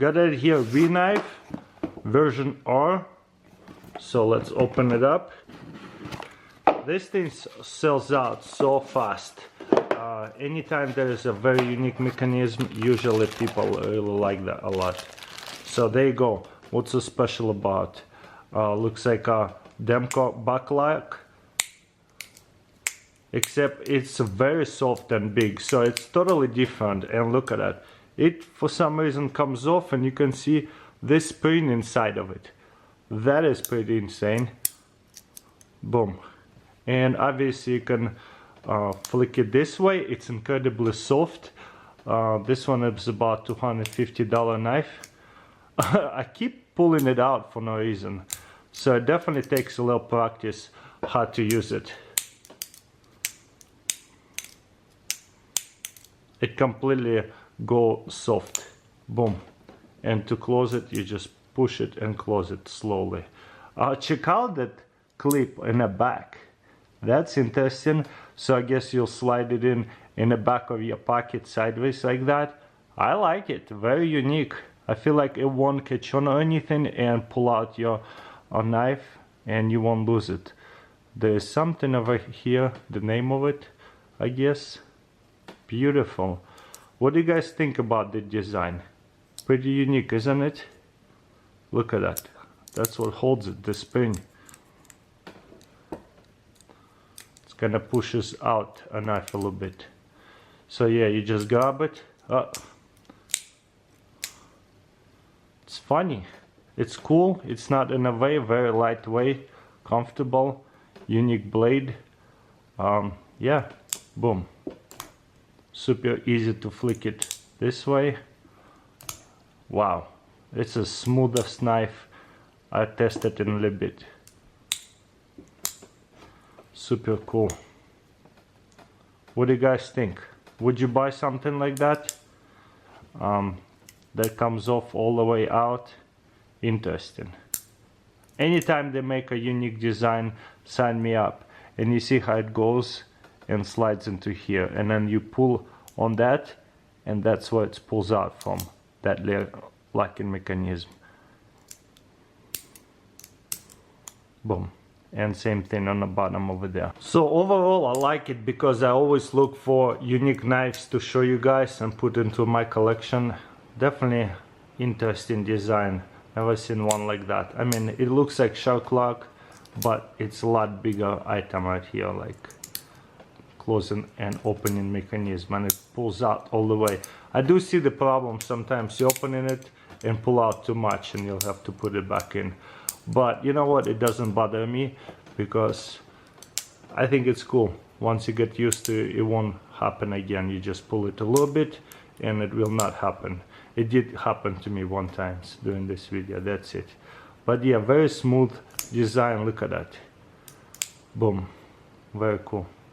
got it here, V knife version R. So let's open it up. This thing sells out so fast. Anytime there is a very unique mechanism, usually people really like that a lot. So there you go. What's so special about? Looks like a Demco backlock, except it's very soft and big, so it's totally different. And look at that. It for some reason comes off and you can see this spring inside of it. That is pretty insane. Boom. And obviously you can flick it this way. It's incredibly soft. This one is about $250 knife. I keep pulling it out for no reason, so it definitely takes a little practice how to use it. It completely goes soft. Boom. And to close it, you just push it and close it slowly. Check out that clip in the back. That's interesting. So I guess you'll slide it in the back of your pocket sideways like that. I like it. Very unique. I feel like it won't catch on or anything, and pull out your knife and you won't lose it. There's something over here, the name of it, I guess. Beautiful. What do you guys think about the design? Pretty unique, isn't it? Look at that. That's what holds it, the spring. It's kind of pushes out a knife a little bit. So yeah, you just grab it. It's funny. It's cool. It's not in a way, very lightweight, comfortable, unique blade. Yeah, boom. Super easy to flick it this way. Wow, it's the smoothest knife I tested in a little bit. Super cool. What do you guys think? Would you buy something like that? That comes off all the way out. Interesting. Anytime they make a unique design, sign me up. And you see how it goes and slides into here, and then you pull on that, and that's where it pulls out from, that locking mechanism. Boom. And same thing on the bottom over there. So overall I like it because I always look for unique knives to show you guys and put into my collection. Definitely interesting design. Never seen one like that. I mean, it looks like shark lock, but it's a lot bigger item right here, like closing and opening mechanism, and it pulls out all the way. I do see the problem sometimes. You opening it and pull out too much and you'll have to put it back in. But you know what, it doesn't bother me because I think it's cool. Once you get used to it, it won't happen again. You just pull it a little bit and it will not happen. It did happen to me one time during this video, that's it. But yeah, very smooth design, look at that. Boom, very cool.